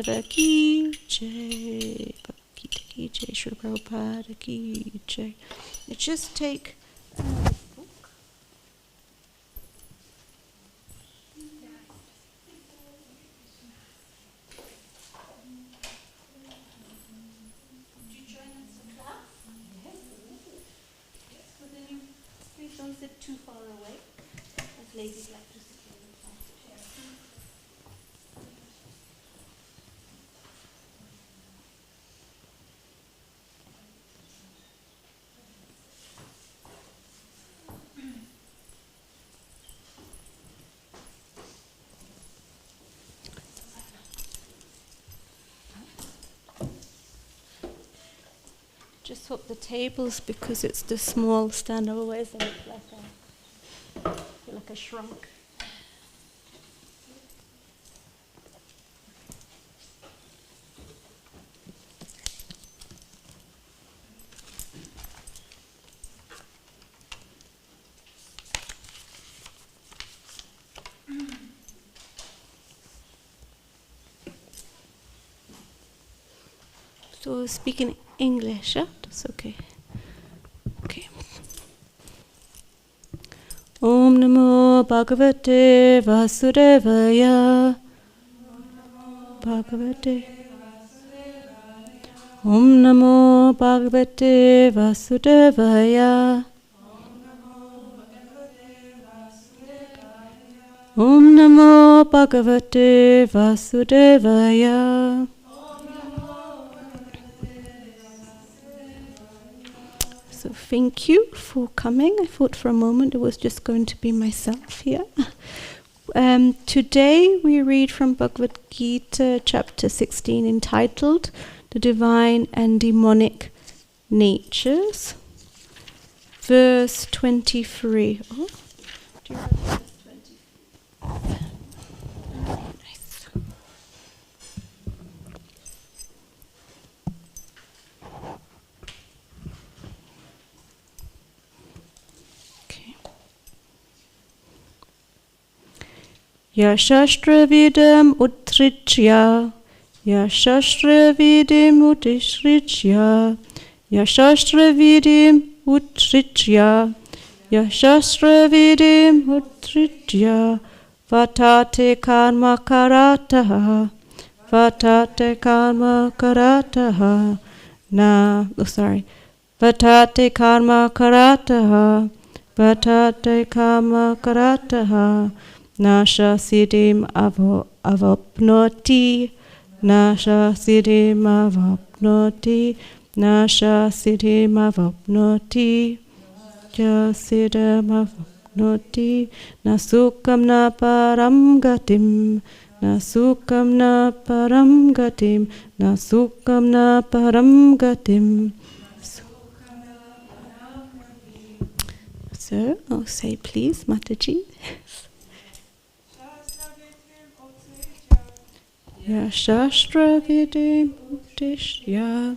Madhava ki jai, Bhagavad Gita ki jai, Srila Prabhupada ki jai. Let's just take a book. Please don't sit too far away, as ladies like to sit in the plastic chairs. Just swap the tables because it's the small stand, otherwise I feel like a shrunk. So speaking English, yeah? That's okay. Okay. Om Namo Bhagavate Vasudevaya. Bhagavate. Om Namo Bhagavate Vasudevaya. Om Namo Bhagavate Vasudevaya. So thank you for coming. I thought for a moment it was just going to be myself here. Today we read from Bhagavad Gita chapter 16 entitled The Divine and Demonic Natures. Verse 23. Oh, do you have verse 23? Nice. Yashashtravidam utricya, Yashashtravidim utishrichya, Yashashtravidim utricya, Yashashtravidim utricya, Vatate karma karataha, Vatate karma karataha, Vatate karma karataha, Vatate karma karataha, Nasha siddhim avapnoti, Nasha siddhim avapnoti, Nasha siddhim avapnoti, Siddhim avapnoti, Nasukam na param gatim, Nasukam na param gatim, Nasukam na param gatim. So, I'll say please, Mataji. Yashashtra vidim uttishya,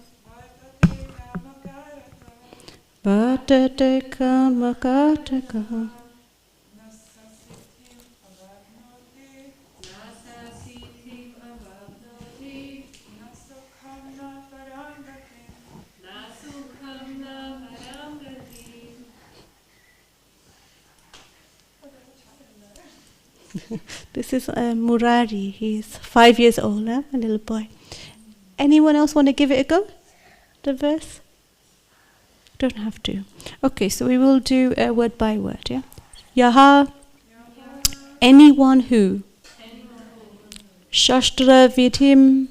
Vatate karma kartaka, This is Murari. He's 5 years old, a little boy. Anyone else want to give it a go? The verse? Don't have to. Okay, so we will do word by word, yeah? Yaha, anyone who. Shastra vidhim,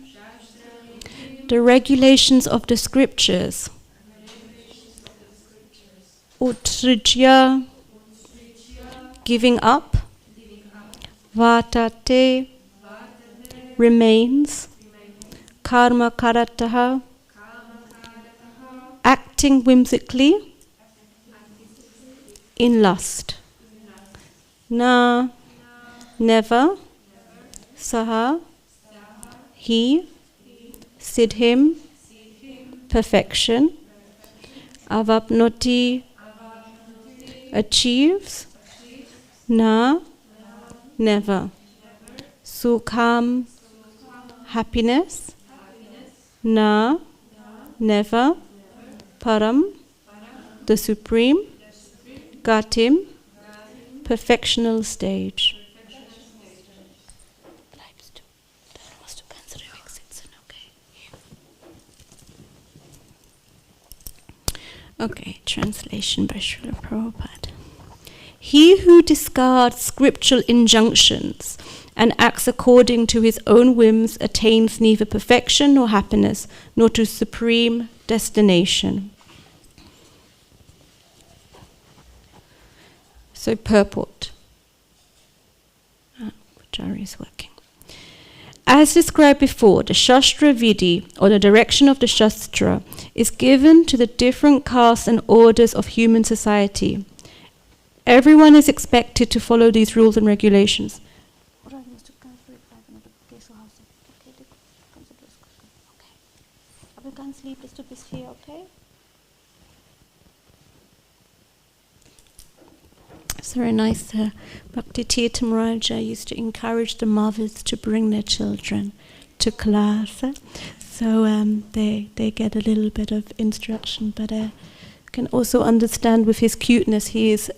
the regulations of the scriptures. Utricya, giving up. Vatate, remains. Karma karataha, acting whimsically in lust. Na, never. Saha, he. Siddhim, perfection. Avapnoti, achieves. Na, never. Sukham, happiness. Na, never. Param, the supreme. Gatim, perfectional stage. Okay, translation by Srila Prabhupada. He who discards scriptural injunctions and acts according to his own whims attains neither perfection nor happiness, nor to supreme destination. So purport. Jari is working. As described before, the Shastra Vidhi, or the direction of the Shastra, is given to the different castes and orders of human society. Everyone is expected to follow these rules and regulations. It's very nice. Bhakti Tirtha Maharaja used to encourage the mothers to bring their children to class. So they get a little bit of instruction, but can also understand with his cuteness he is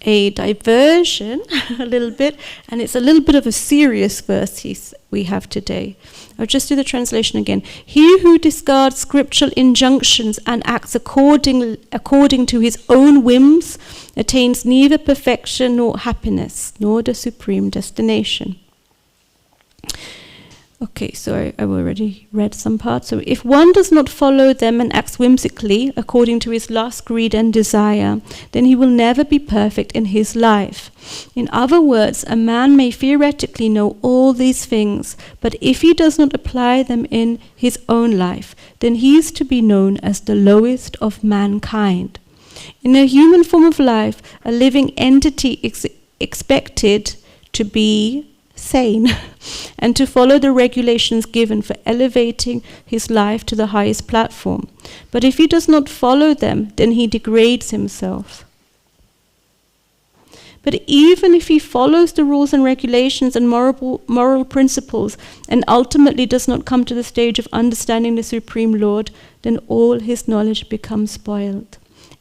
a diversion a little bit, and it's a little bit of a serious verse we have today. I'll just do the translation again. He who discards scriptural injunctions and acts according to his own whims attains neither perfection nor happiness, nor the supreme destination. Okay, so I've already read some parts. So if one does not follow them and acts whimsically according to his lust, greed and desire, then he will never be perfect in his life. In other words, a man may theoretically know all these things, but if he does not apply them in his own life, then he is to be known as the lowest of mankind. In a human form of life, a living entity is expected to be sane and to follow the regulations given for elevating his life to the highest platform. But if he does not follow them, then he degrades himself. But even if he follows the rules and regulations and moral principles and ultimately does not come to the stage of understanding the Supreme Lord, then all his knowledge becomes spoiled.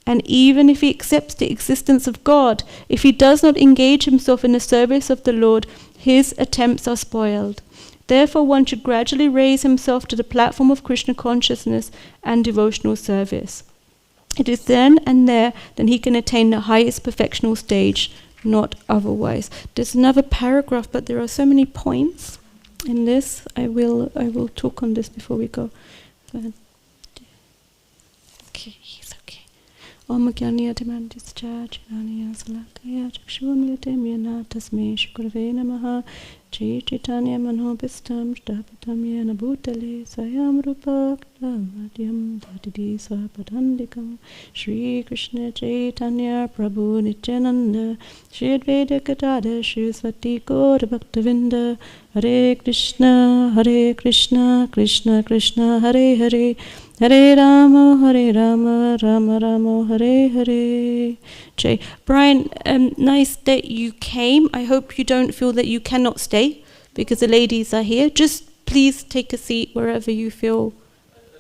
And even if he accepts the existence of God, if he does not engage himself in the service of the Lord, his attempts are spoiled. Therefore, one should gradually raise himself to the platform of Krishna consciousness and devotional service. It is then and there that he can attain the highest perfectional stage, not otherwise. There's another paragraph, but there are so many points in this. I will talk on this before we go. Okay, he's okay. Om Gyaniya Timandischa Chinaniya Salakaya Chakshuvamilite Myana Tasme Shukurve Namaha Jai Chaitanya Manobhistam Shtapatam Yena Bhutale Sayam Rupa Kdamadyam Tatidi Swapadandikam Shri Krishna Chaitanya Prabhu Nityananda Shri Advaita Gadadhar Shri Swati Gaura Bhaktavinda Hare Krishna Krishna Krishna Hare Hare Hare Rama, Rama Rama, Hare Hare. Jay. Brian, nice that you came. I hope you don't feel that you cannot stay because the ladies are here. Just please take a seat wherever you feel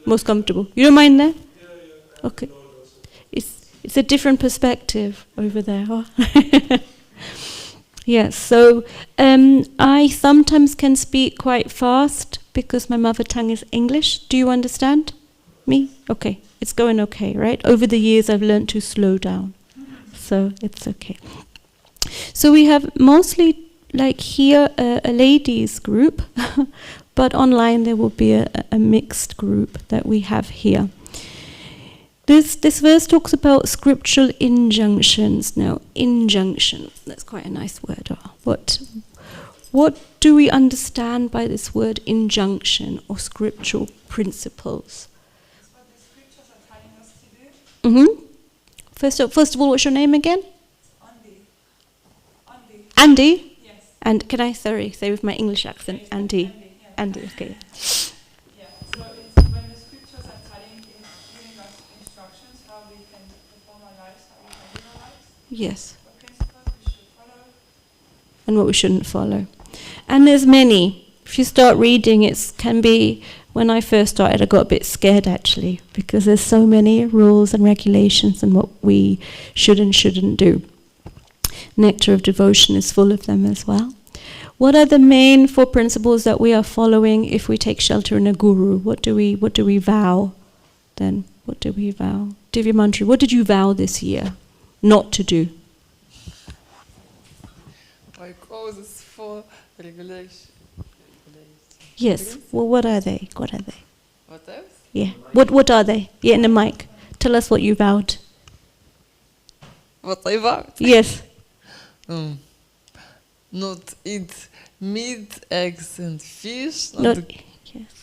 most comfortable. You don't mind there? Okay. It's a different perspective over there. Huh? Yes, so I sometimes can speak quite fast because my mother tongue is English. Do you understand? Me? Okay. It's going okay, right? Over the years I've learned to slow down. So it's okay. So we have mostly like here a ladies group, but online there will be a mixed group that we have here. This verse talks about scriptural injunctions. Now, injunction, that's quite a nice word. What do we understand by this word injunction or scriptural principles? Mm-hmm. First of all, what's your name again? Andy? Yes. And can I, say with my English accent, Andy? Andy, okay. Yeah, so it's when the scriptures are giving us instructions how we can perform our lives, how we can live our lives. Yes. What principles we should follow. And what we shouldn't follow. And there's many. if you start reading, it can be. When I first started, I got a bit scared actually, because there's so many rules and regulations and what we should and shouldn't do. Nectar of Devotion is full of them as well. What are the main 4 principles that we are following if we take shelter in a guru? What do we vow then? What do we vow? Divya Mantri, what did you vow this year not to do? Like all these 4 regulations. Yes. Well, what are they? What are they? What else? Yeah. What are they? Yeah, in the mic. Tell us what you vowed. What I vowed? Yes. Not eat meat, eggs and fish. Yes.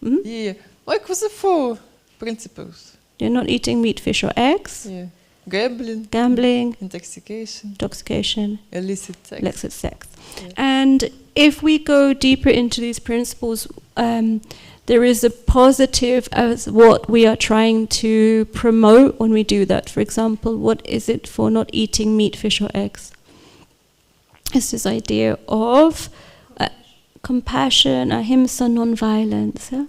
Mm-hmm. Yeah. Like with the 4 principles. You're not eating meat, fish or eggs. Yeah. Gambling. Intoxication. Illicit sex. Yeah. And if we go deeper into these principles, there is a positive as what we are trying to promote when we do that. For example, what is it for not eating meat, fish or eggs? It's this idea of compassion, ahimsa, non-violence. Yeah?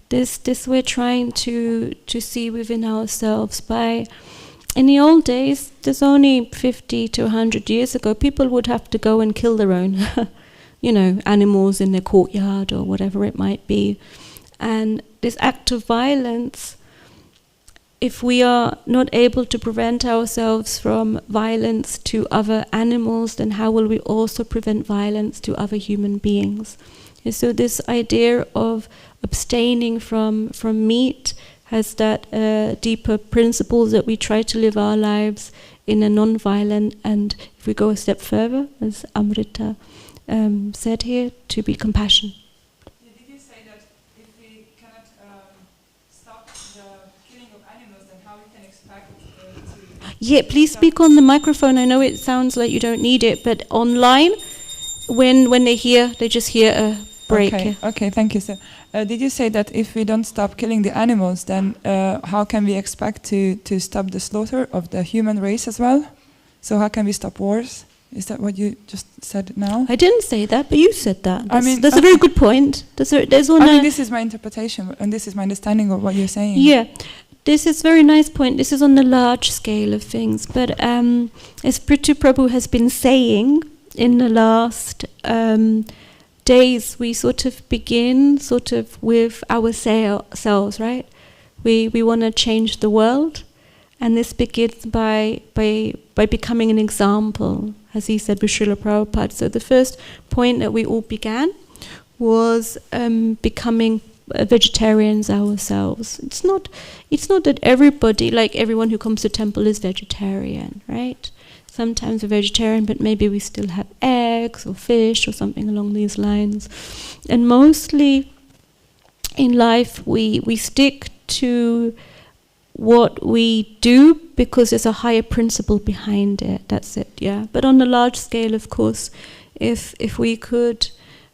This we're trying to see within ourselves by. In the old days, there's only 50 to 100 years ago, people would have to go and kill their own, animals in their courtyard or whatever it might be. And this act of violence, if we are not able to prevent ourselves from violence to other animals, then how will we also prevent violence to other human beings? And so this idea of abstaining from meat has that deeper principles that we try to live our lives in a non-violent, and if we go a step further, as Amrita said here, to be compassion. Did you say that if we cannot stop the killing of animals, then how we can expect to... Yeah, please speak on the microphone. I know it sounds like you don't need it, but online, when they just hear a break. Okay, thank you. So, did you say that if we don't stop killing the animals, then how can we expect to stop the slaughter of the human race as well? So how can we stop wars? Is that what you just said now? I didn't say that, but you said that. That's a very good point. There's this is my interpretation, and this is my understanding of what you're saying. Yeah, this is a very nice point. This is on the large scale of things. But as Prithu Prabhu has been saying in the last days, we sort of begin with ourselves, right? We want to change the world, and this begins by becoming an example, as he said with Srila Prabhupada. So the first point that we all began was becoming vegetarians ourselves. It's not that everybody, like everyone who comes to temple, is vegetarian, right? Sometimes we're vegetarian, but maybe we still have eggs or fish or something along these lines. And mostly in life we stick to what we do because there's a higher principle behind it. That's it, yeah. But on a large scale, of course, if we could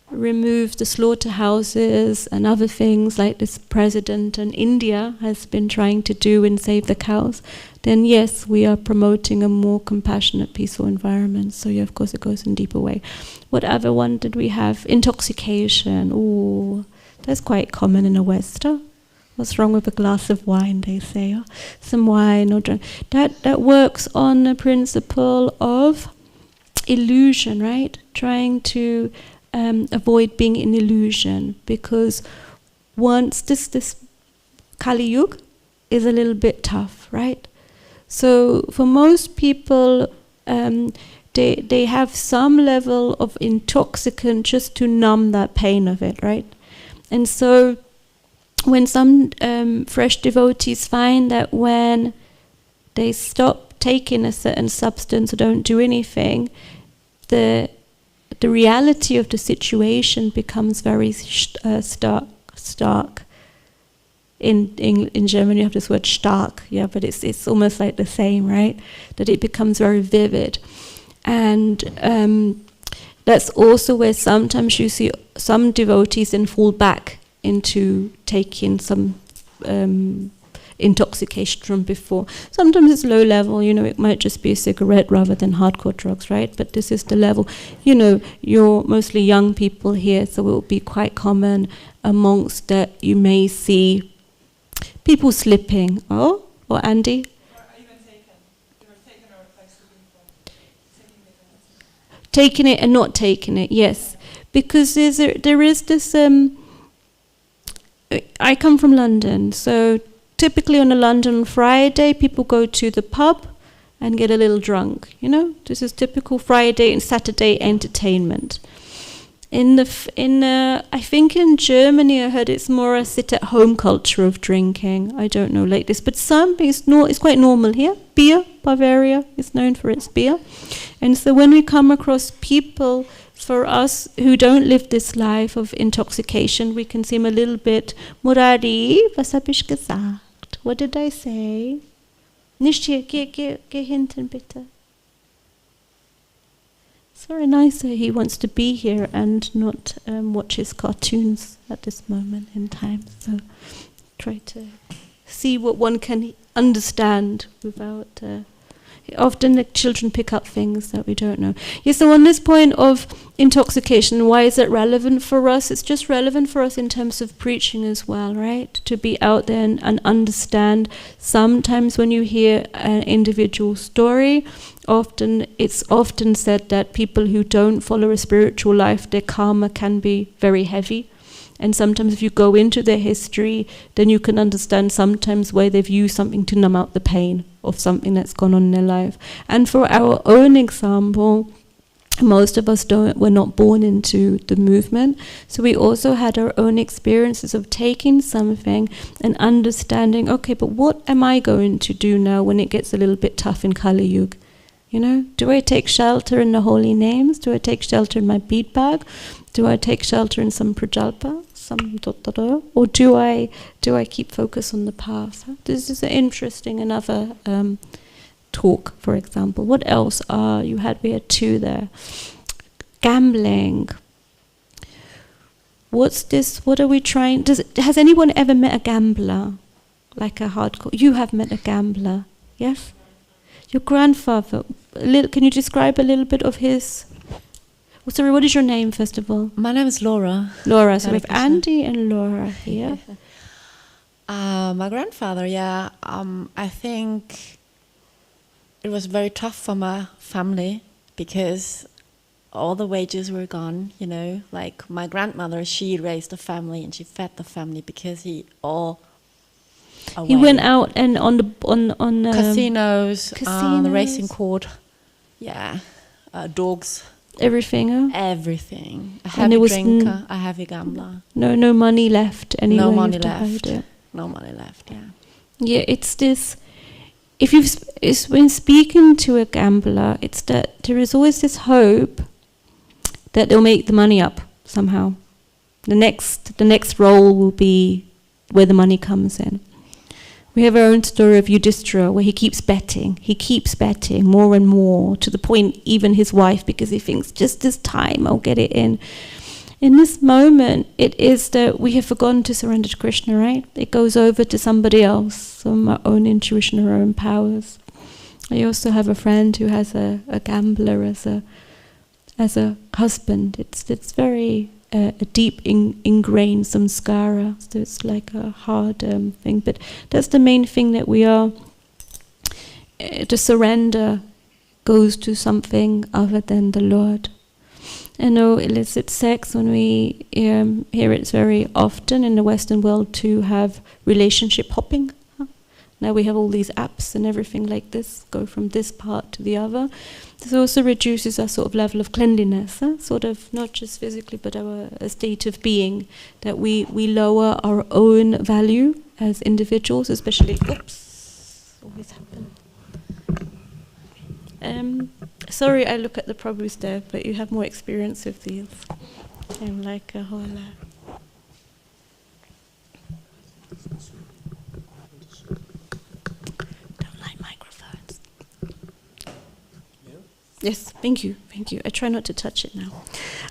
remove the slaughterhouses and other things like this president in India has been trying to do and save the cows, then yes, we are promoting a more compassionate, peaceful environment. So yeah, of course it goes in a deeper way. What other one did we have? Intoxication. Oh, that's quite common in the West. Huh? What's wrong with a glass of wine, they say. Oh, some wine or drink. That works on the principle of illusion, right? Trying to avoid being in illusion, because once this Kali Yuga is a little bit tough, right? So for most people, they have some level of intoxicant just to numb that pain of it, right? And so when some fresh devotees find that when they stop taking a certain substance or don't do anything, the reality of the situation becomes very stark. In German you have this word stark, yeah, but it's almost like the same, right? That it becomes very vivid. And that's also where sometimes you see some devotees then fall back into taking some intoxication from before. Sometimes it's low level, it might just be a cigarette rather than hardcore drugs, right? But this is the level. You're mostly young people here, so it will be quite common amongst that you may see people slipping. Oh, or Andy? Taking it and not taking it, yes. Because there is this... I come from London, so typically on a London Friday, people go to the pub and get a little drunk. This is typical Friday and Saturday entertainment. I think in Germany, I heard it's more a sit-at-home culture of drinking. I don't know like this, but it's quite normal here. Beer, Bavaria is known for its beer, and so when we come across people, for us who don't live this life of intoxication, we can seem a little bit Murari, was hab ich gesagt? What did I say? Nicht hier, geh hinten bitte. It's very nice that he wants to be here and not watch his cartoons at this moment in time. So try to see what one can understand without... Often the children pick up things that we don't know. Yes, so on this point of intoxication, why is it relevant for us? It's just relevant for us in terms of preaching as well, right? To be out there and understand. Sometimes when you hear an individual story, it's often said that people who don't follow a spiritual life, their karma can be very heavy. And sometimes if you go into their history, then you can understand sometimes why they've used something to numb out the pain of something that's gone on in their life. And for our own example, most of us were not born into the movement. So we also had our own experiences of taking something and understanding, okay, but what am I going to do now when it gets a little bit tough in Kali Yuga? Do I take shelter in the holy names? Do I take shelter in my bead bag? Do I take shelter in some prajalpa? Or do I keep focus on the path? This is interesting. Another talk, for example. What else? We had two there. Gambling. What's this? What are we trying? Has anyone ever met a gambler? Like a hardcore? You have met a gambler, yes? Your grandfather. Can you describe a little bit of his? Oh, sorry, what is your name, first of all? My name is Laura. Laura, so we have Andy and Laura here. My grandfather, I think it was very tough for my family because all the wages were gone, Like my grandmother, she raised the family and she fed the family because he went out and on casinos, the racing court, dogs. Everything. Everything. A heavy drinker, a heavy gambler. No money left anyway. No money left. No money left. Yeah. Yeah, it's this. When speaking to a gambler, it's that there is always this hope that they'll make the money up somehow. The next role will be where the money comes in. We have our own story of Yudhishthira where he keeps betting more and more, to the point even his wife, because he thinks just this time I'll get it in. In this moment, it is that we have forgotten to surrender to Krishna, right? It goes over to somebody else, from our own intuition, our own powers. I also have a friend who has a gambler as a husband. It's very a deep ingrained samskara, so it's like a hard thing. But that's the main thing, that we are, the surrender goes to something other than the Lord. I know illicit sex, when we hear it very often in the Western world to have relationship hopping. Now we have all these apps and everything like this, go from this part to the other. This also reduces our sort of level of cleanliness, sort of not just physically, but our state of being, that we lower our own value as individuals, especially, always happen. Sorry, I look at the Prabhus there, but you have more experience with these. I'm like a whole... Don't like microphones. Yes, thank you. I try not to touch it now.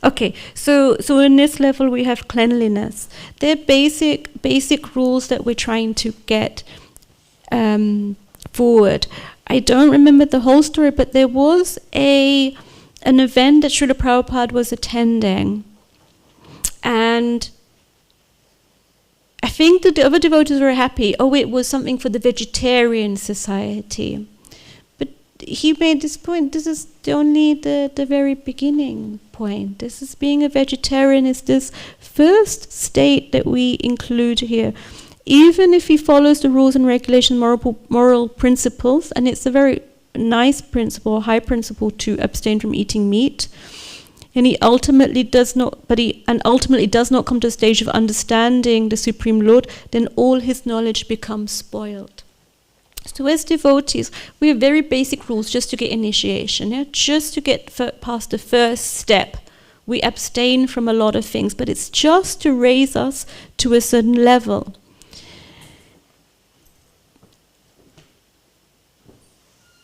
Okay, so in this level we have cleanliness. They're basic rules that we're trying to get. forward. I don't remember the whole story, but there was an event that Srila Prabhupada was attending, and I think the other devotees were happy. Oh, it was something for the vegetarian society. But he made this point, this is only the very beginning point. This is being a vegetarian is this first state that we include here. Even if he follows the rules and regulations, moral principles, and it's a very nice principle, high principle to abstain from eating meat, and he ultimately does not come to a stage of understanding the Supreme Lord, then all his knowledge becomes spoiled. So as devotees, we have very basic rules just to get initiation, just to get past the first step. We abstain from a lot of things, but it's just to raise us to a certain level.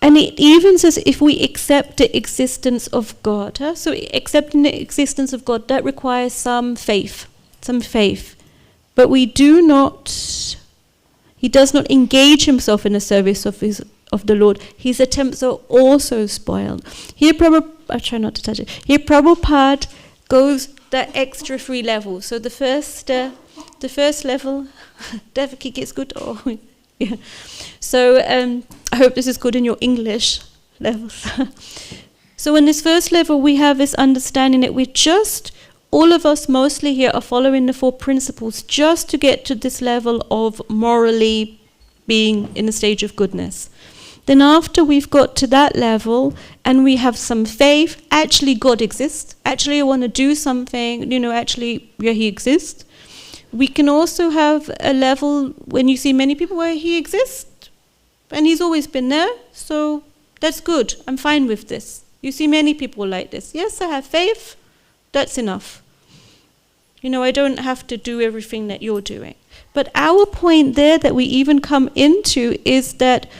And it even says if we accept the existence of God. So accepting the existence of God, that requires some faith. But he does not engage himself in the service of the Lord. His attempts are also spoiled. Here Prabhupada goes that extra 3 levels. So the first level, Devaki gets good. Oh, yeah. So I hope this is good in your English levels. So in this first level, we have this understanding that all of us mostly here are following the 4 principles just to get to this level of morally being in a stage of goodness. Then after we've got to that level and we have some faith, actually God exists, actually I want to do something, actually, yeah, he exists. We can also have a level when you see many people where he exists and he's always been there, so that's good. I'm fine with this. You see many people like this. Yes, I have faith. That's enough. I don't have to do everything that you're doing. But our point there that we even come into is that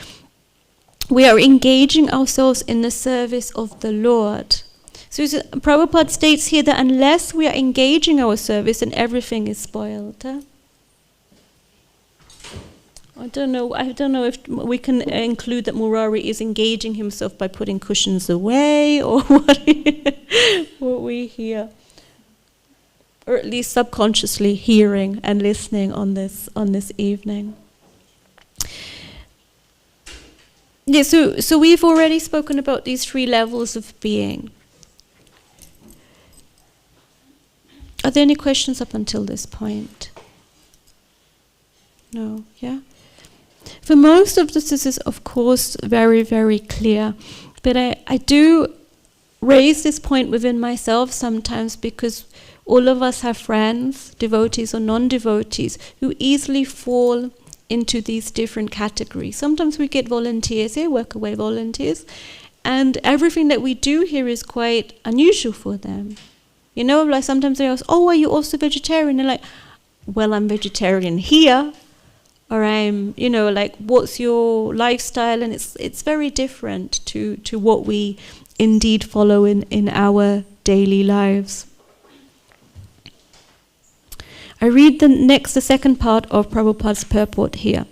we are engaging ourselves in the service of the Lord. So Prabhupada states here that unless we are engaging our service, then everything is spoiled. I don't know if we can include that Murari is engaging himself by putting cushions away or what we hear. Or at least subconsciously hearing and listening on this evening. Yeah, so we've already spoken about these 3 levels of being. Are there any questions up until this point? No, yeah? For most of this is of course very, very clear. But I do raise this point within myself sometimes because all of us have friends, devotees or non-devotees, who easily fall into these different categories. Sometimes we get volunteers here, work-away volunteers, and everything that we do here is quite unusual for them. Like sometimes they ask, oh, are you also vegetarian? They're like, well, I'm vegetarian here, or I'm, what's your lifestyle? And it's very different to what we indeed follow in our daily lives. I read the second part of Prabhupada's purport here.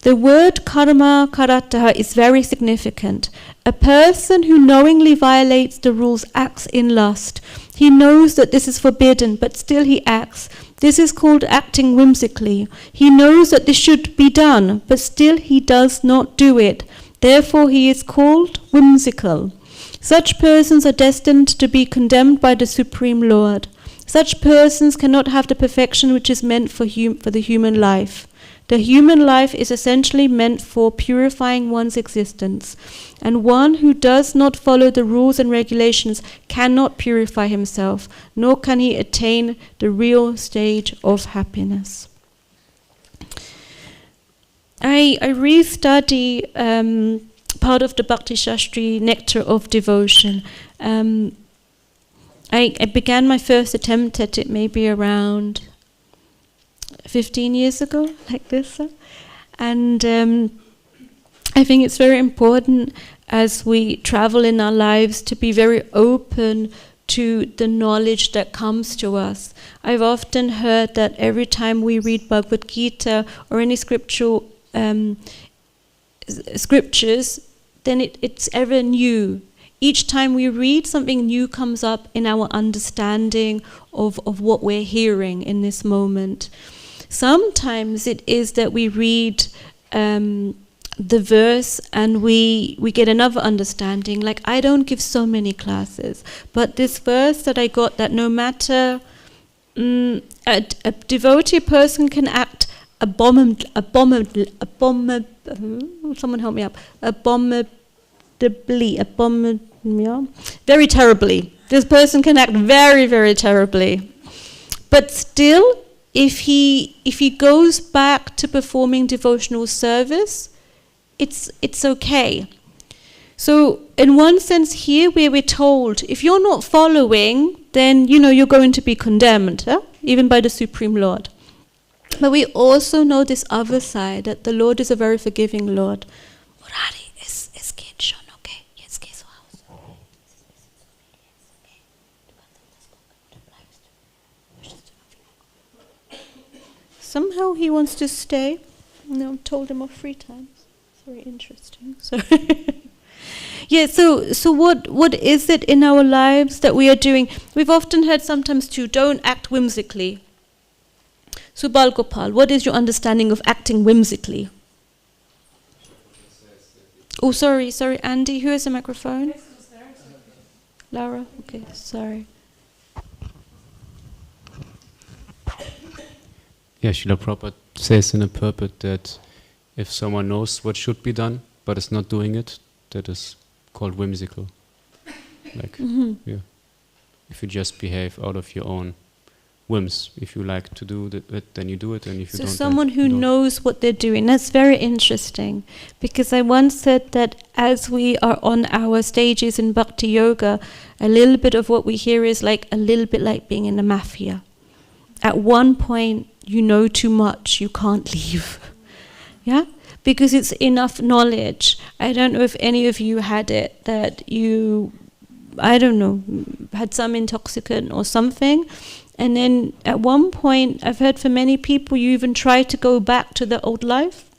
The word karma karataha is very significant. A person who knowingly violates the rules acts in lust. He knows that this is forbidden, but still he acts. This is called acting whimsically. He knows that this should be done, but still he does not do it. Therefore he is called whimsical. Such persons are destined to be condemned by the Supreme Lord. Such persons cannot have the perfection which is meant for the human life. The human life is essentially meant for purifying one's existence, and one who does not follow the rules and regulations cannot purify himself, nor can he attain the real stage of happiness. I restudy part of the Bhakti Shastri Nectar of Devotion. I began my first attempt at it maybe around 15 years ago, like this. And I think it's very important as we travel in our lives to be very open to the knowledge that comes to us. I've often heard that every time we read Bhagavad Gita or any scriptural scriptures, then it's ever new. Each time we read, something new comes up in our understanding of what we're hearing in this moment. Sometimes it is that we read the verse and we get another understanding. Like, I don't give so many classes, but this verse that I got, that no matter a devotee person can act someone help me up, very terribly. This person can act very, very terribly. But still, if he goes back to performing devotional service, it's okay. So in one sense here, where we're told, if you're not following, then you're going to be condemned, even by the Supreme Lord. But we also know this other side, that the Lord is a very forgiving Lord. Murari, es geht schon, okay? Jetzt gehst du raus. Somehow he wants to stay. No, told him of 3 times. It's very interesting. So yeah, so what is it in our lives that we are doing? We've often heard sometimes too, don't act whimsically. Subal Gopal, what is your understanding of acting whimsically? Oh, sorry, Andy, who has a microphone? Laura, okay, sorry. Yeah, Srila Prabhupada says in a purport that if someone knows what should be done, but is not doing it, that is called whimsical. Like, yeah, if you just behave out of your own whims. If you like to do it, then you do it, and if you don't, so someone who knows what they're doing. That's very interesting, because I once said that as we are on our stages in Bhakti Yoga, a little bit of what we hear is like a little bit like being in the mafia. At one point, you know too much, you can't leave. Yeah? Because it's enough knowledge. I don't know if any of you had it, that you, I don't know, had some intoxicant or something. And then at one point, I've heard for many people, you even try to go back to the old life.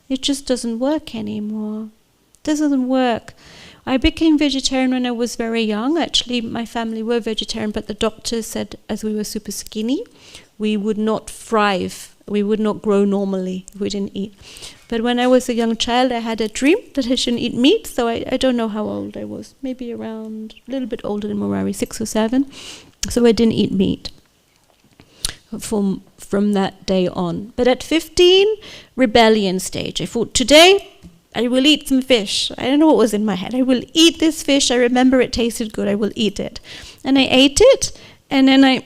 It just doesn't work anymore. It doesn't work. I became vegetarian when I was very young. Actually, my family were vegetarian, but the doctors said as we were super skinny, we would not thrive. We would not grow normally if we didn't eat. But when I was a young child, I had a dream that I shouldn't eat meat. So I don't know how old I was. Maybe around a little bit older than Murari, 6 or 7. So I didn't eat meat from that day on. But at 15, rebellion stage. I thought, today I will eat some fish. I don't know what was in my head. I will eat this fish. I remember it tasted good. I will eat it. And I ate it, and then I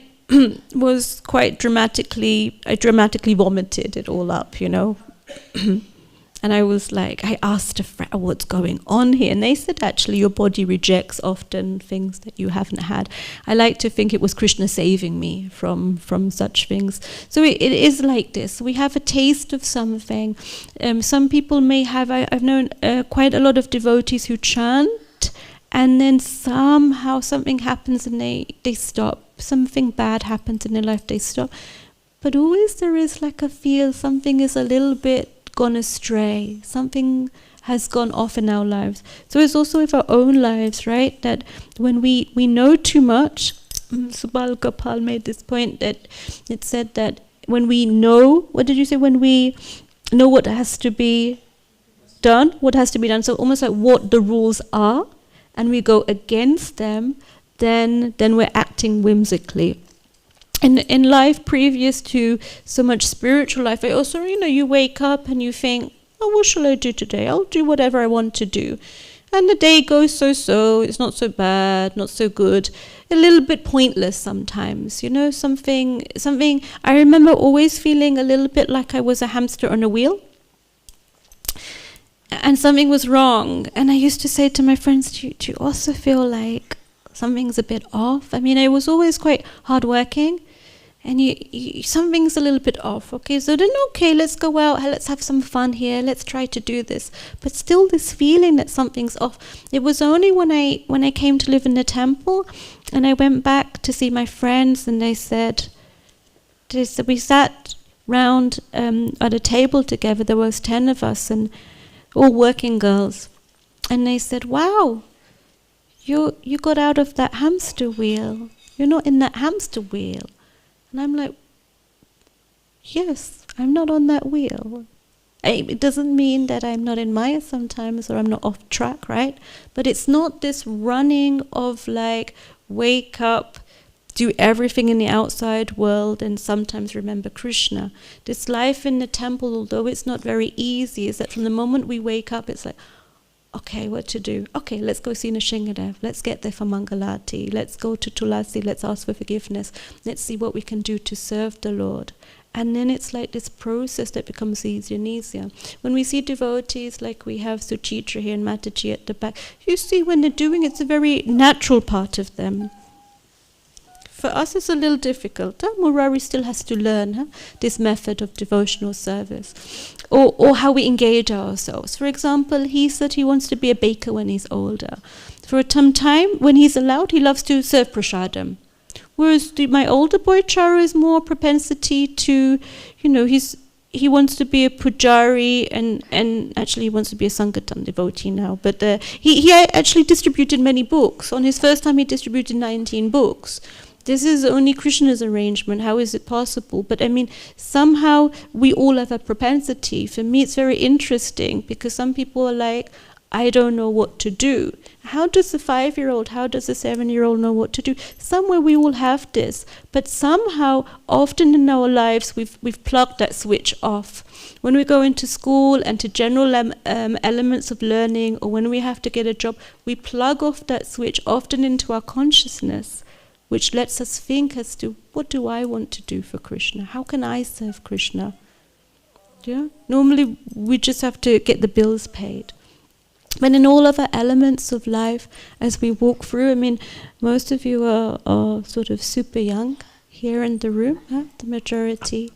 was quite dramatically vomited it all up, And I was like, I asked a friend, what's going on here? And they said, actually, your body rejects often things that you haven't had. I like to think it was Krishna saving me from such things. So it is like this. We have a taste of something. Some people may have, I've known quite a lot of devotees who chant, and then somehow something happens and they stop. Something bad happens in their life, they stop. But always there is like a feel something is a little bit gone astray, something has gone off in our lives. So it's also with our own lives, right? That when we know too much, Subal Gopal made this point that it said that when we know, what did you say? When we know what has to be done, so almost like what the rules are, and we go against them, then we're acting whimsically. In life previous to so much spiritual life, I also, you wake up and you think, oh, what shall I do today? I'll do whatever I want to do. And the day goes so-so, it's not so bad, not so good, a little bit pointless sometimes, something, I remember always feeling a little bit like I was a hamster on a wheel. And something was wrong. And I used to say to my friends, do you also feel like something's a bit off? I mean, I was always quite hardworking. And you something's a little bit off, okay? So then, okay, let's go out, let's have some fun here, let's try to do this. But still this feeling that something's off. It was only when I came to live in the temple, and I went back to see my friends, and they said, we sat round at a table together, there was 10 of us, and all working girls. And they said, wow, you got out of that hamster wheel. You're not in that hamster wheel. And I'm like, yes, I'm not on that wheel. It doesn't mean that I'm not in Maya sometimes or I'm not off track, right? But it's not this running of like, wake up, do everything in the outside world and sometimes remember Krishna. This life in the temple, although it's not very easy, is that from the moment we wake up, it's like, okay, what to do? Okay, let's go see Nrsingadev. Let's get there for Mangalati. Let's go to Tulasi. Let's ask for forgiveness. Let's see what we can do to serve the Lord. And then it's like this process that becomes easier and easier. When we see devotees, like we have Suchitra here and Mataji at the back, you see when they're doing it's a very natural part of them. For us, it's a little difficult. Murari still has to learn this method of devotional service. Or how we engage ourselves. For example, he said he wants to be a baker when he's older. For some time, when he's allowed, he loves to serve prasadam. Whereas my older boy, Charu, is more propensity to, he wants to be a pujari and actually he wants to be a Sankirtan devotee now. But he actually distributed many books. On his first time, he distributed 19 books. This is only Krishna's arrangement. How is it possible? But I mean, somehow we all have a propensity. For me, it's very interesting because some people are like, I don't know what to do. How does a 5-year-old, how does a 7-year-old know what to do? Somewhere we all have this. But somehow, often in our lives, we've plugged that switch off. When we go into school and to general elements of learning, or when we have to get a job, we plug off that switch often into our consciousness, which lets us think as to, what do I want to do for Krishna? How can I serve Krishna? Yeah. Normally, we just have to get the bills paid. But in all other elements of life, as we walk through, I mean, most of you are sort of super young here in the room. The majority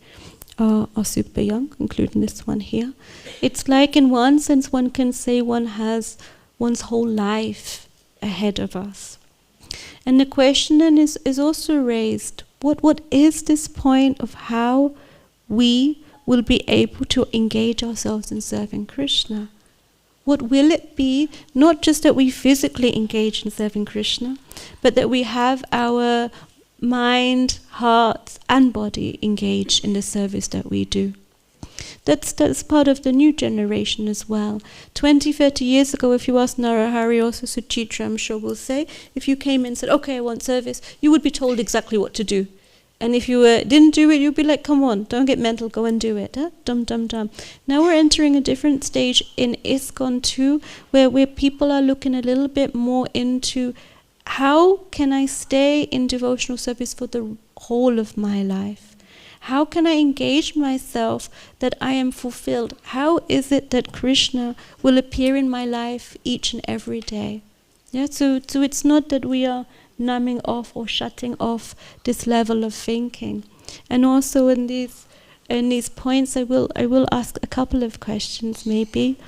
are super young, including this one here. It's like, in one sense, one can say one has one's whole life ahead of us. And the question then is also raised, what is this point of how we will be able to engage ourselves in serving Krishna? What will it be? Not just that we physically engage in serving Krishna, but that we have our mind, heart, and body engaged in the service that we do. That's part of the new generation as well. 20, 30 years ago, if you asked Narahari, also Suchitra, I'm sure will say, if you came in and said, okay, I want service, you would be told exactly what to do. And if you didn't do it, you'd be like, come on, don't get mental, go and do it. Dum, dum, dum. Now we're entering a different stage in ISKCON too, where people are looking a little bit more into how can I stay in devotional service for the whole of my life? How can I engage myself that I am fulfilled? How is it that Krishna will appear in my life each and every day? Yeah, so it's not that we are numbing off or shutting off this level of thinking. And also in these points, I will ask a couple of questions maybe.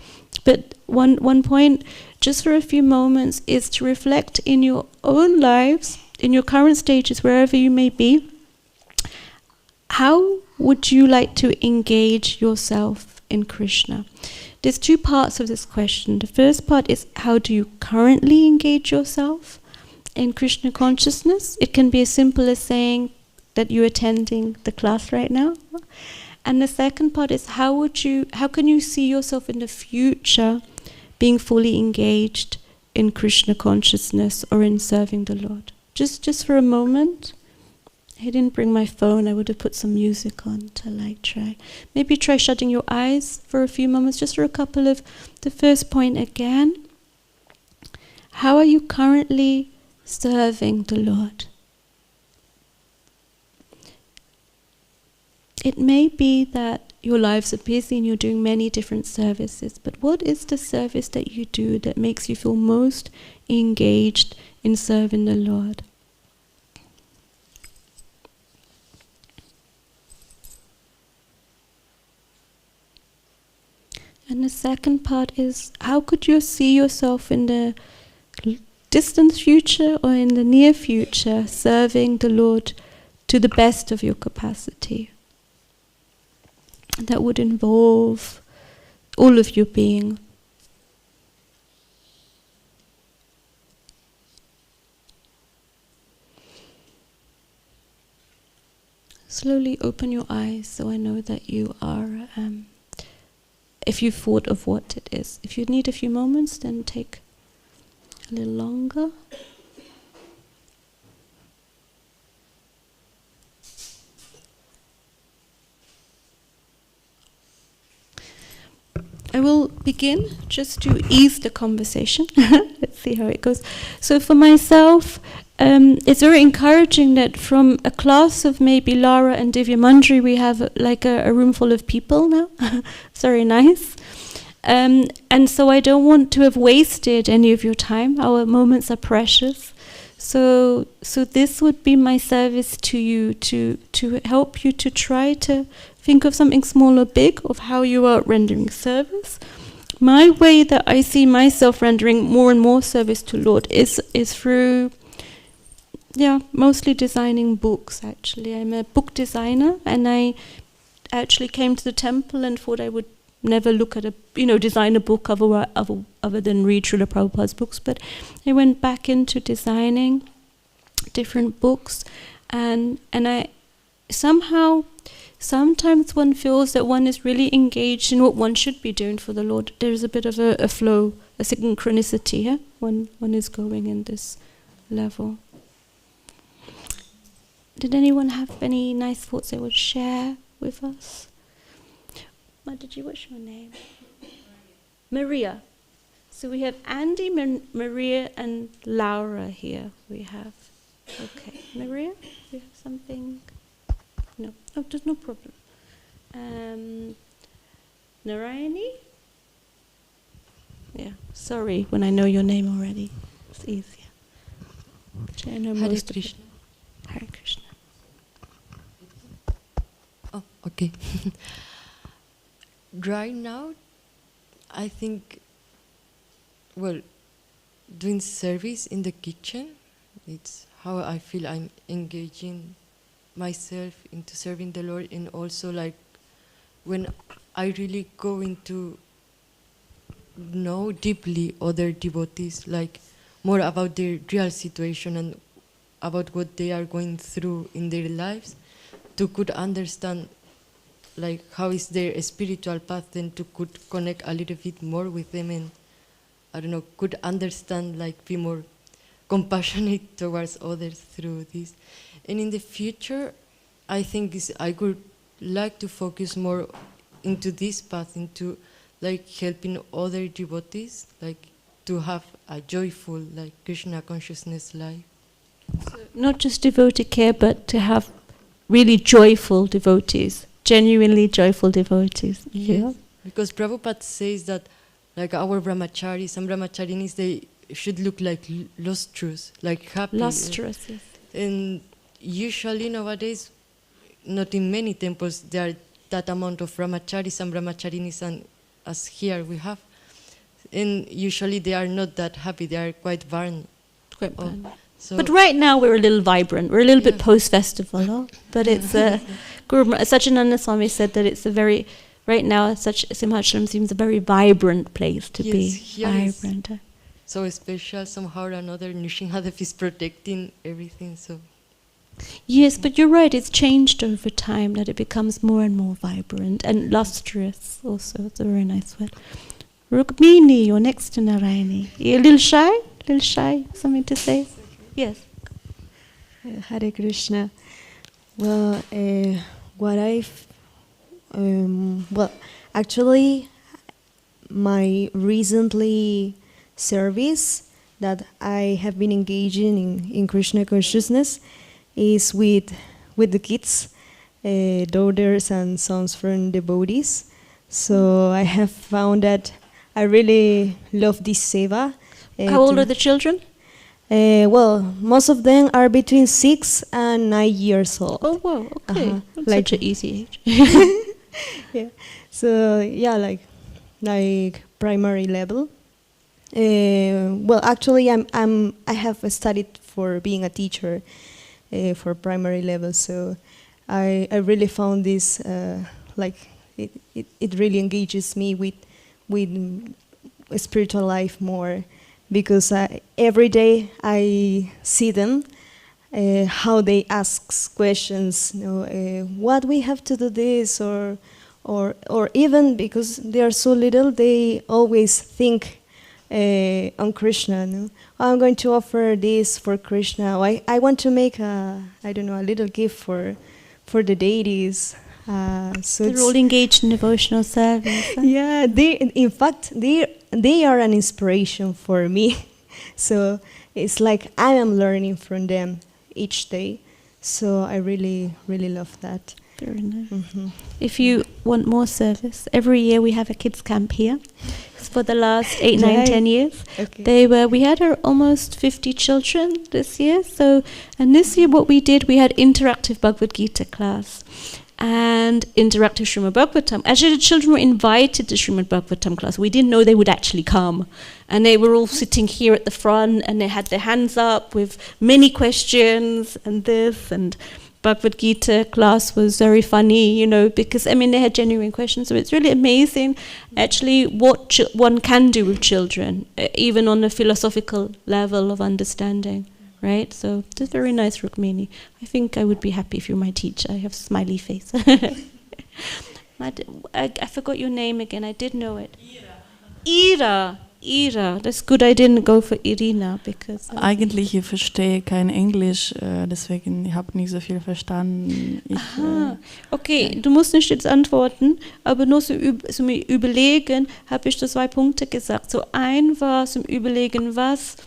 But one point, just for a few moments, is to reflect in your own lives, in your current stages, wherever you may be. How would you like to engage yourself in Krishna? There's two parts of this question. The first part is, how do you currently engage yourself in Krishna consciousness? It can be as simple as saying that you're attending the class right now. And the second part is, how can you see yourself in the future being fully engaged in Krishna consciousness or in serving the Lord? Just for a moment. I didn't bring my phone. I would have put some music on to try. Maybe try shutting your eyes for a few moments, just for a couple of... The first point again. How are you currently serving the Lord? It may be that your lives are busy and you're doing many different services, but what is the service that you do that makes you feel most engaged in serving the Lord? And the second part is, how could you see yourself in the distant future or in the near future serving the Lord to the best of your capacity? That would involve all of your being, Slowly open your eyes so I know that you are, if you've thought of what it is. If you need a few moments, then take a little longer. I will begin just to ease the conversation. Let's see how it goes. So for myself, it's very encouraging that from a class of maybe Lara and Divya Manjari, we have like a room full of people now. It's very nice. And so I don't want to have wasted any of your time. Our moments are precious. So this would be my service to you, to help you to try to think of something small or big of how you are rendering service. My way that I see myself rendering more and more service to Lord is through, mostly designing books. Actually, I'm a book designer, and I actually came to the temple and thought I would never look at design a book other than read Srila Prabhupada's books. But I went back into designing different books, and I somehow. Sometimes one feels that one is really engaged in what one should be doing for the Lord. There's a bit of a flow, a synchronicity when one is going in this level. Did anyone have any nice thoughts they would share with us? Mataji, what's your name? Maria. So we have Andy, Maria, and Laura here. We have. Okay, Maria, you have something? No, there's no problem. Narayani? Yeah, sorry when I know your name already. It's easier. I know Hare most Krishna. Hare Krishna. Oh, okay. Right now, I think, doing service in the kitchen, it's how I feel I'm engaging myself into serving the Lord, and also like when I really go into know deeply other devotees, like more about their real situation and about what they are going through in their lives, to could understand like how is their spiritual path, then to could connect a little bit more with them, and I don't know, could understand, like be more compassionate towards others through this. And in the future, I think I would like to focus more into this path, into like helping other devotees, like to have a joyful, like Krishna consciousness life. So not just devotee care, but to have really joyful devotees, genuinely joyful devotees. Yes, Yeah. because Prabhupada says that like our brahmacharis and brahmacharinis, they should look like lustrous, like happy. Lustrous, yes. And usually nowadays, not in many temples, there are that amount of brahmacharis and brahmacharinis, and as here we have. And usually they are not that happy, they are quite barren. Quite bad. So But right now we're a little vibrant. We're a little bit post-festival, huh? But it's Guru Sachinanda Swami said that it's a very, right now, Simhachalam seems a very vibrant place to be. here is Vibrant. so special somehow or another. Nrsimhadev is protecting everything. So Yes, but you're right, it's changed over time, that it becomes more and more vibrant and lustrous also. It's a very nice word. Rukmini, you're next to Narayani. You a little shy? Little shy? Something to say? Yes. Hare Krishna. Well, what I've actually, my recently service that I have been engaging in Krishna consciousness is with the kids, daughters and sons from devotees. So I have found that I really love this seva. How old are the children? Most of them are between 6 and 9 years old. Oh, wow, okay. That's Like- such an easy age. Yeah. So yeah, like primary level. Actually, I have studied for being a teacher for primary level. So I really found this it really engages me with spiritual life more, because every day I see them how they ask questions, what we have to do this, or even because they are so little, they always think on Krishna. I'm going to offer this for Krishna. I want to make a little gift for the deities. So They're all engaged in devotional service. yeah, in fact they are an inspiration for me. So it's like I am learning from them each day. So I really, really love that. Very nice. Mm-hmm. If you want more service, every year we have a kids camp here. It's for the last 8, 9, 10 years. Okay. We had almost 50 children this year. And this year what we did, we had interactive Bhagavad Gita class and interactive Srimad Bhagavatam. Actually, the children were invited to Srimad Bhagavatam class. We didn't know they would actually come. And they were all sitting here at the front and they had their hands up with many questions and this, and Bhagavad Gita class was very funny, because they had genuine questions. So it's really amazing, actually, what one can do with children, even on a philosophical level of understanding, right? So it's very nice, Rukmini. I think I would be happy if you're my teacher. I have a smiley face. I forgot your name again. I did know it. Ira. That's good. I didn't go for Irina because. Eigentlich ich verstehe kein Englisch, deswegen ich habe nicht so viel verstanden. Okay, du musst nicht jetzt antworten, aber nur zum Überlegen habe ich da 2 Punkte gesagt. So ein war zum Überlegen, was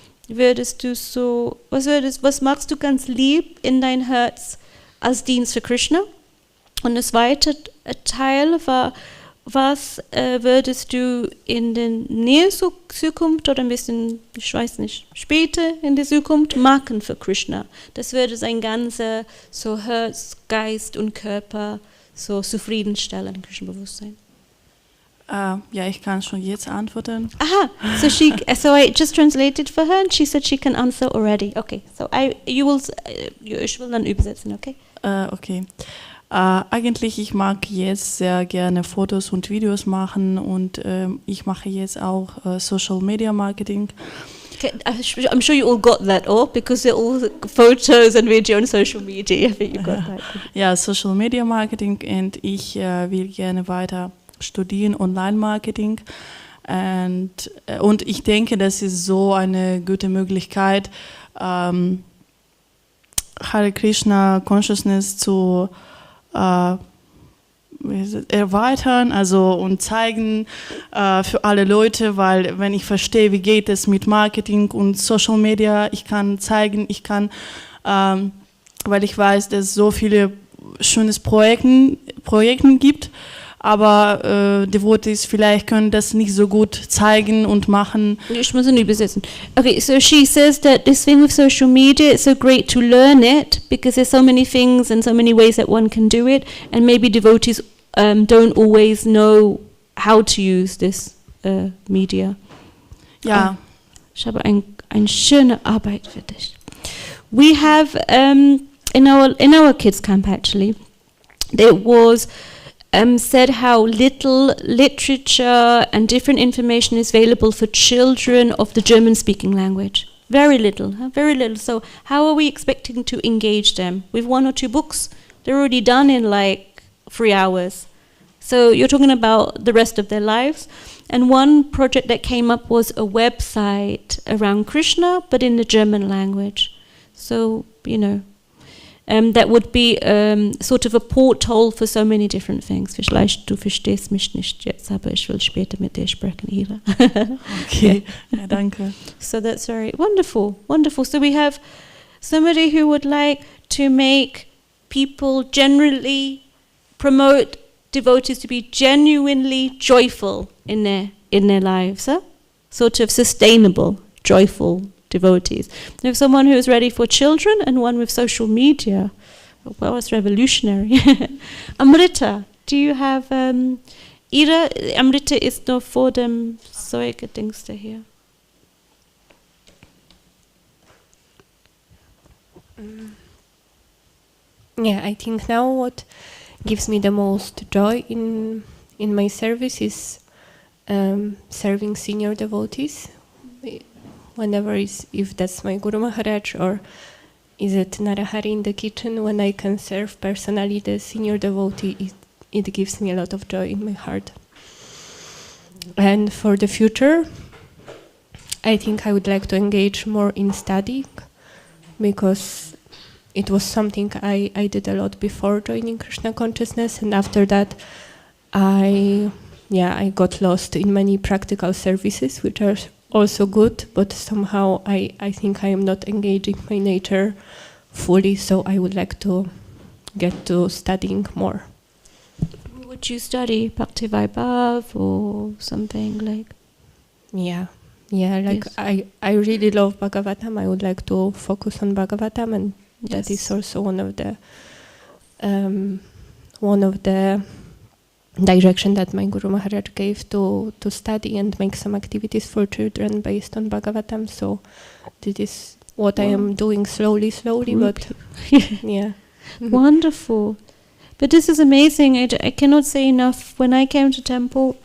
magst du ganz lieb in dein Herz als Dienst für Krishna? Und das zweite Teil war, was würdest du in der näheren Zukunft oder ein bisschen, ich weiß nicht, später in der Zukunft machen für Krishna? Das würde sein ganzer so Herz, Geist und Körper so zufriedenstellen, Krishna-Bewusstsein. Ja, ich kann schon jetzt antworten. Aha, so I just translated for her and she said she can answer already. Okay, so ich will dann übersetzen, okay? Okay. Eigentlich, ich mag jetzt sehr gerne Fotos und Videos machen und ich mache jetzt auch Social Media Marketing. Okay, I'm sure you all got that all because they're all photos and video on social media. I think you got that. Ja, Social Media Marketing und ich will gerne weiter studieren Online-Marketing und ich denke, das ist so eine gute Möglichkeit, Hare Krishna Consciousness zu erweitern, und zeigen für alle Leute, weil wenn ich verstehe, wie geht es mit Marketing und Social Media, ich kann zeigen, weil ich weiß, dass es so viele schöne Projekte gibt, aber Devotees vielleicht können das nicht so gut zeigen und machen. Ich muss ihn übersetzen. Okay, so she says that this thing with social media, it's so great to learn it because there's so many things and so many ways that one can do it, and maybe devotees don't always know how to use this media. Ja. Ich habe eine schöne Arbeit für dich. We have in our kids camp actually, there was said how little literature and different information is available for children of the German-speaking language. Very little, very little. So how are we expecting to engage them? With 1 or 2 books? They're already done in like 3 hours. So you're talking about the rest of their lives. And one project that came up was a website around Krishna, but in the German language. So, that would be sort of a porthole for so many different things. Vielleicht du verstehst mich nicht jetzt, aber ich will später mit dir sprechen, Ira. Okay, ja, danke. So that's very wonderful, wonderful. So we have somebody who would like to make people generally promote devotees to be genuinely joyful in their lives, sort of sustainable, joyful devotees. We have someone who is ready for children and one with social media. Well, it's revolutionary. Amrita, do you have Ira? Amrita ist nur vor dem Säugedingste hier. Yeah, I think now what gives me the most joy in my service is serving senior devotees. If that's my Guru Maharaj or is it Narahari in the kitchen. When I can serve personally the senior devotee, it gives me a lot of joy in my heart. And for the future, I think I would like to engage more in studying, because it was something I did a lot before joining Krishna consciousness, and after that I got lost in many practical services, which are also good, but somehow I think I am not engaging my nature fully, so I would like to get to studying more. Would you study Bhakti-Vaibhav or something like? Yeah, like yes. I really love Bhagavatam. I would like to focus on Bhagavatam, and Yes. that is also one of the direction that my Guru Maharaj gave to study and make some activities for children based on Bhagavatam. So this is what I am doing slowly, but yeah. Wonderful. But this is amazing. I cannot say enough. When I came to temple,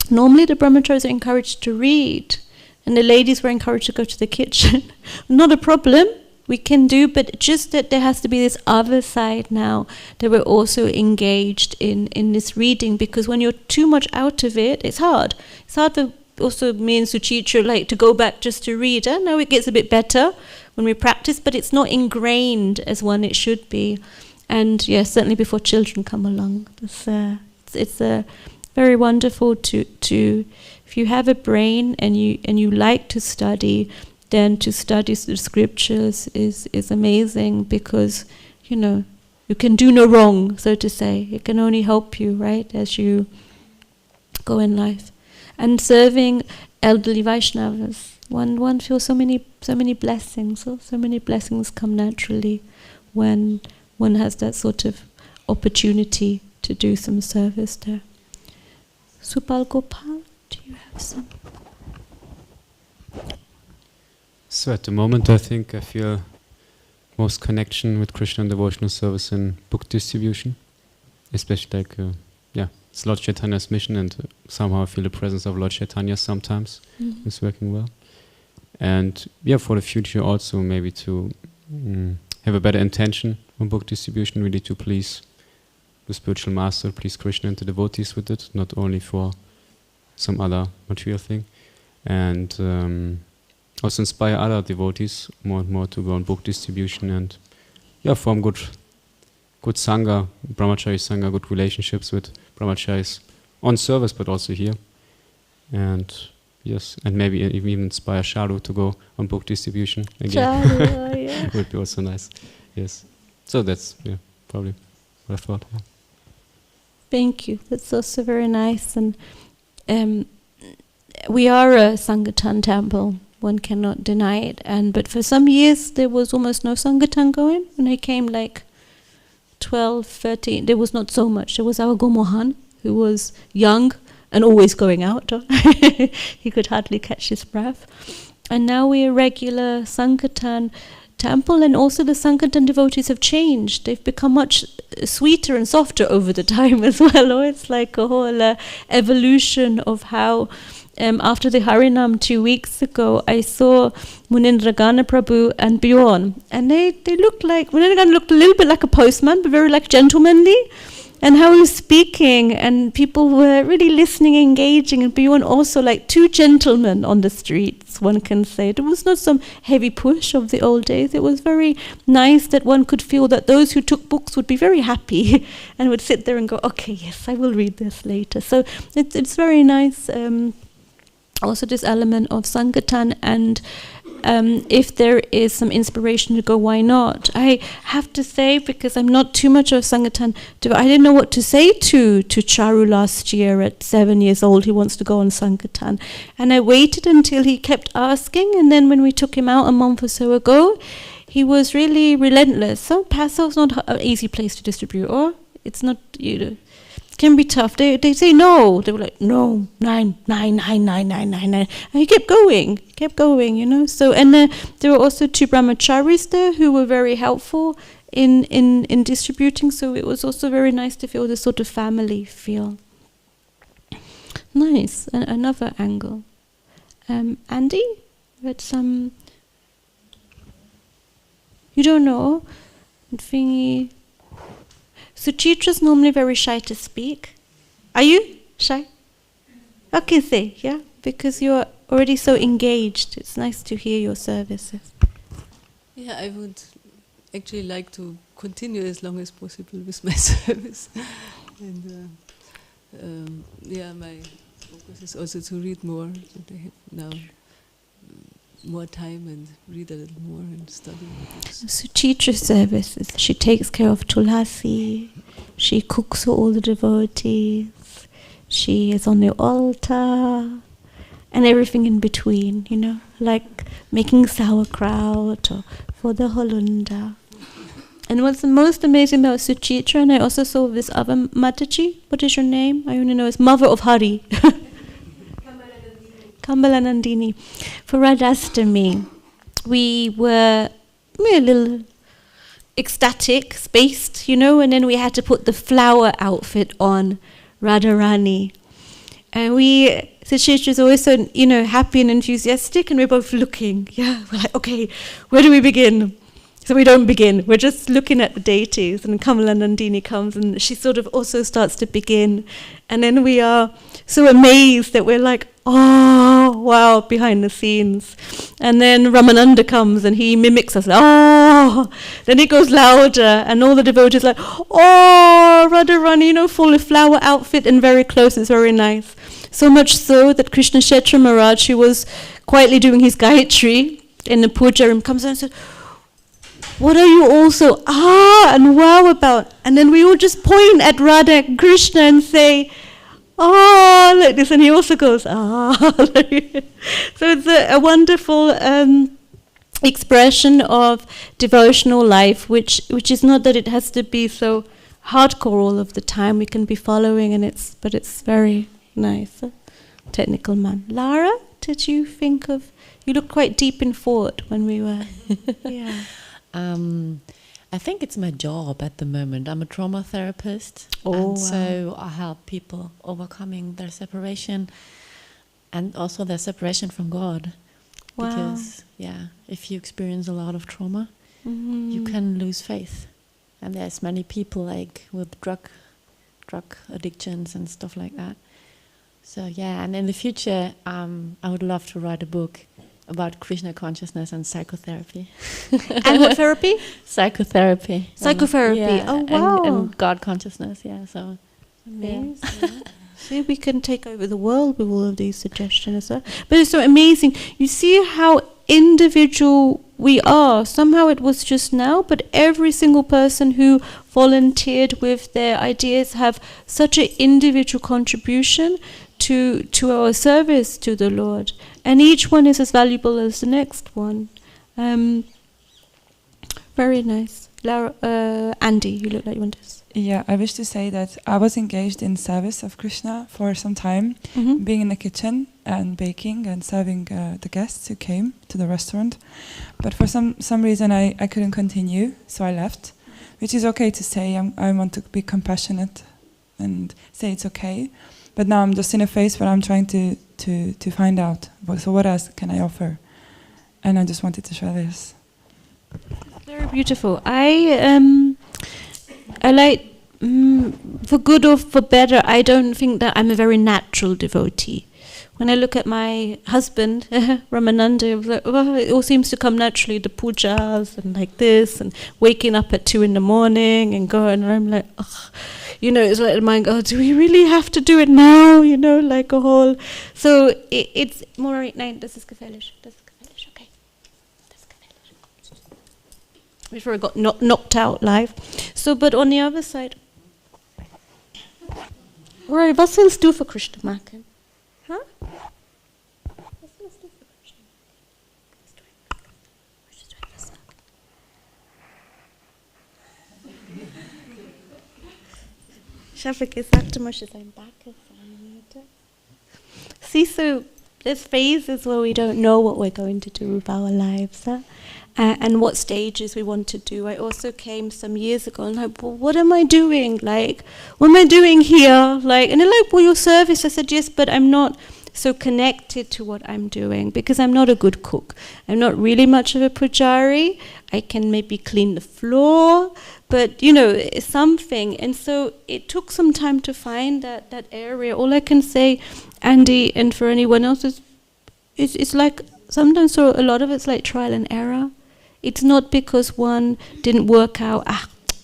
normally the brahmacharis are encouraged to read, and the ladies were encouraged to go to the kitchen. Not a problem. We can do, but just that there has to be this other side now, that we're also engaged in this reading, because when you're too much out of it, it's hard. It's hard for also me and Suchitra like to go back just to read. I know it gets a bit better when we practice, but it's not ingrained as one it should be. And yes, certainly before children come along, it's very wonderful to if you have a brain and you like to study, then to study the scriptures is amazing, because you can do no wrong, so to say. It can only help you, right, as you go in life. And serving elderly Vaishnavas, one feels so many blessings. So many blessings come naturally when one has that sort of opportunity to do some service there. Supal Gopal, do you have some? So at the moment, I think I feel most connection with Krishna and devotional service in book distribution, especially it's Lord Chaitanya's mission, and somehow I feel the presence of Lord Chaitanya sometimes. It's working well. And for the future also maybe to have a better intention on book distribution, really to please the spiritual master, please Krishna and the devotees with it, not only for some other material thing. And also inspire other devotees more and more to go on book distribution and form good sangha, brahmachari sangha, good relationships with brahmacharis on service, but also here. And and maybe even inspire Sharu to go on book distribution again. Sharu, would be also nice. Yes. So that's probably what I thought. Yeah. Thank you. That's also very nice. And we are a Sankirtan temple. One cannot deny it. But for some years there was almost no Sankirtan going. When I came like 12, 13, there was not so much. There was our Gomohan, who was young and always going out. He could hardly catch his breath. And now we're a regular Sankirtan temple, and also the Sankirtan devotees have changed. They've become much sweeter and softer over the time as well. It's like a whole evolution of how after the Harinam 2 weeks ago, I saw Munindragana Prabhu and Bjorn, and they looked like, Munindragana looked a little bit like a postman, but very like gentlemanly, and how he was speaking, and people were really listening, engaging, and Bjorn also like two gentlemen on the streets, one can say. There was not some heavy push of the old days. It was very nice that one could feel that those who took books would be very happy and would sit there and go, okay, yes, I will read this later. So it's very nice. Also this element of Sankirtan, and if there is some inspiration to go, why not? I have to say, because I'm not too much of Sankirtan, I didn't know what to say to Charu last year at 7 years old. He wants to go on Sankirtan. And I waited until he kept asking, and then when we took him out a month or so ago, he was really relentless. So Passo's not an easy place to distribute, or it's not, can be tough. They say no. They were like, no, 9. And he kept going, So, and there were also 2 brahmacharis there who were very helpful in distributing. So it was also very nice to feel this sort of family feel. Nice. Another angle. Andy, you had some. You don't know? Thingy. Suchitra's normally very shy to speak. Are you shy? Okay, say, yeah? Because you're already so engaged. It's nice to hear your services. Yeah, I would actually like to continue as long as possible with my service. And my focus is also to read more. That I have now more time and read a little more and study books. Suchitra's services. She takes care of Tulasi. She cooks for all the devotees. She is on the altar. And everything in between, you know, like making sauerkraut or for the Holunda. And what's the most amazing about Suchitra, and I also saw this other Mataji, what is your name? I only know it's Mother of Hari. Kambala Nandini. For Radhastami, we were a little ecstatic, spaced, you know, and then we had to put the flower outfit on Radharani. And Suchitra is always so, you know, happy and enthusiastic, and we're both looking. Yeah, we're like, okay, where do we begin? So we don't begin. We're just looking at the deities, and Kamala Nandini comes, and she sort of also starts to begin. And then we are so amazed that we're like, oh, wow, behind the scenes. And then Ramananda comes, and he mimics us. Oh, then it goes louder, and all the devotees are like, oh, Radharani, you know, full of flower outfit and very close. It's very nice. So much so that Krishna Kshetra Maharaj, who was quietly doing his Gayatri in the puja room, comes out and says, what are you all so and wow about? And then we all just point at Radha and Krishna and say, like this, and he also goes, So it's a wonderful expression of devotional life, which is not that it has to be so hardcore all of the time. We can be following, but it's very nice. Technical man. Lara, did you think of? You looked quite deep in thought when we were. Yeah. I think it's my job at the moment. I'm a trauma therapist, so I help people overcoming their separation and also their separation from God. Wow. Because, if you experience a lot of trauma, you can lose faith. And there's many people like with drug addictions and stuff like that. So and in the future, I would love to write a book about Krishna consciousness and psychotherapy. And what therapy? Psychotherapy. Psychotherapy. Wow. And God consciousness. So amazing. See, we can take over the world with all of these suggestions. But it's so amazing. You see how individual we are. Somehow it was just now, but every single person who volunteered with their ideas have such an individual contribution to our service to the Lord. And each one is as valuable as the next one. Very nice. Lara, Andy, you look like you want to. Yeah, I wish to say that I was engaged in service of Krishna for some time, being in the kitchen and baking and serving the guests who came to the restaurant. But for some reason I couldn't continue, so I left, which is okay to say. I want to be compassionate and say it's okay. But now I'm just in a phase where I'm trying to find out, what else can I offer? And I just wanted to share this. Very beautiful. I like, for good or for better, I don't think that I'm a very natural devotee. When I look at my husband, Ramananda, it all seems to come naturally, the pujas and like this, and waking up at 2 a.m. and going, and I'm like, ugh. You know, it's like the mind goes, do we really have to do it now? You know, like a whole... So it's more right now, das ist gefährlich, okay. Das ist gefährlich. Before I got knocked out live. So, but on the other side... Right, was willst du für Krishna machen? Huh? Was willst du für Krishna machen? Ich habe gesagt, du möchtest ein Backe sein, oder? See, so there's phases where we don't know what we're going to do with our lives, and what stages we want to do. I also came some years ago and like, well, what am I doing? Like, what am I doing here? Like, and they're like, well, your service. I said, yes, but I'm not so connected to what I'm doing, because I'm not a good cook. I'm not really much of a pujari. I can maybe clean the floor, but something. And so it took some time to find that area. All I can say, Andy, and for anyone else, is it's like sometimes, so a lot of it's like trial and error. It's not because one didn't work out,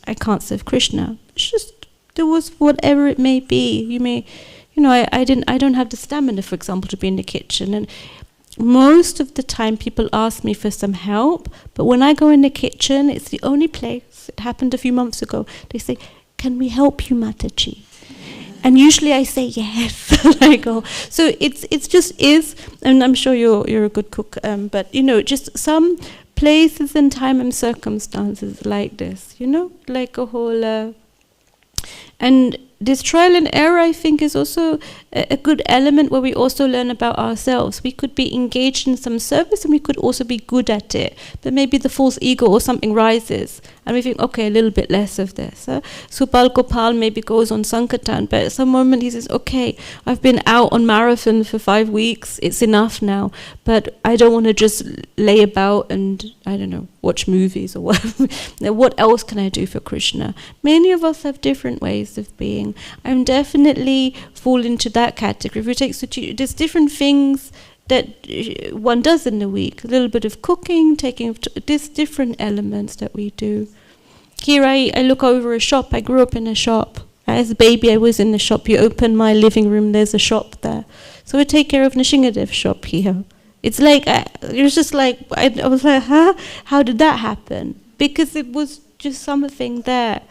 I can't serve Krishna. It's just there was whatever it may be. I don't have the stamina, for example, to be in the kitchen. And most of the time people ask me for some help, but when I go in the kitchen, it's the only place, it happened a few months ago, they say, "Can we help you, Mataji?" And usually I say yes. I go. So it's just is, and I'm sure you're a good cook, but just some places and time and circumstances like this, like a whole. And this trial and error, I think, is also a good element where we also learn about ourselves. We could be engaged in some service and we could also be good at it. But maybe the false ego or something rises and we think, okay, a little bit less of this. Subal Gopal maybe goes on Sankirtan, but at some moment he says, okay, I've been out on marathon for 5 weeks, it's enough now. But I don't want to just lay about and, I don't know, watch movies or whatever. What else can I do for Krishna? Many of us have different ways of being. I'm definitely fall into that category. If we take there's different things that one does in the week. A little bit of cooking, there's different elements that we do. Here I look over a shop. I grew up in a shop. As a baby I was in the shop. You open my living room, there's a shop there. So I take care of Nishingadev's shop here. It's like, it was just like, I was like, huh? How did that happen? Because it was just something there.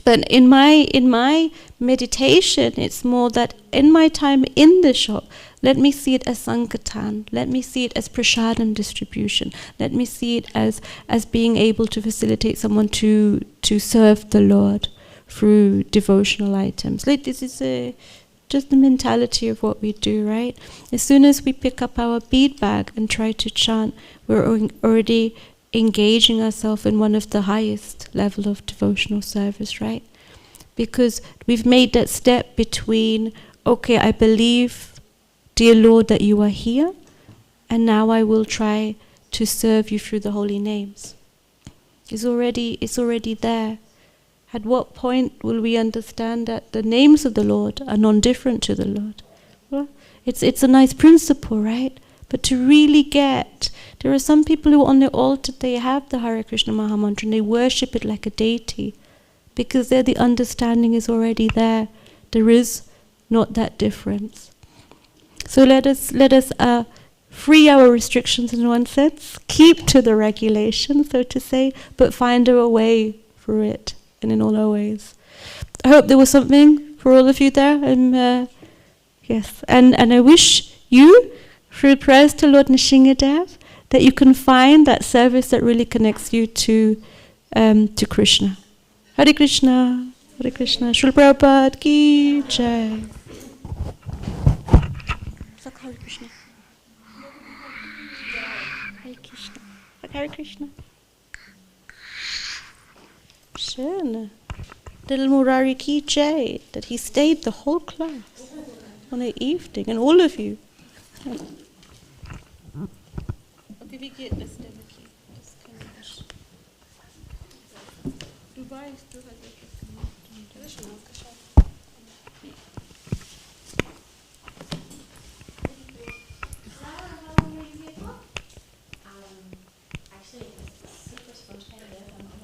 But in my meditation, it's more that in my time in the shop, let me see it as Sankirtan, let me see it as prasadam distribution, let me see it as being able to facilitate someone to serve the Lord through devotional items. Like this is just the mentality of what we do, right? As soon as we pick up our bead bag and try to chant, we're already engaging ourselves in one of the highest level of devotional service, right? Because we've made that step between, okay, I believe, dear Lord, that you are here, and now I will try to serve you through the holy names. It's already there. At what point will we understand that the names of the Lord are non-different to the Lord? Well, it's a nice principle, right? But to really get, there are some people who on the altar, they have the Hare Krishna Mahamantra and they worship it like a deity because there the understanding is already there. There is not that difference. So let us free our restrictions in one sense, keep to the regulation, so to say, but find a way through it and in all our ways. I hope there was something for all of you there. Yes, and I wish you, through prayers to Lord Nishingadev, that you can find that service that really connects you to Krishna. Hare Krishna, Hare Krishna. Srila Prabhupada ki jai. Hare Krishna. Hare Krishna. Hare Krishna. Schön. Little Murari ki jai, that he stayed the whole class on the evening, and all of you. Okay, wie geht das denn? Das kann ich. Du weißt, du hast etwas gemacht. Du hast schon aufgeschaut.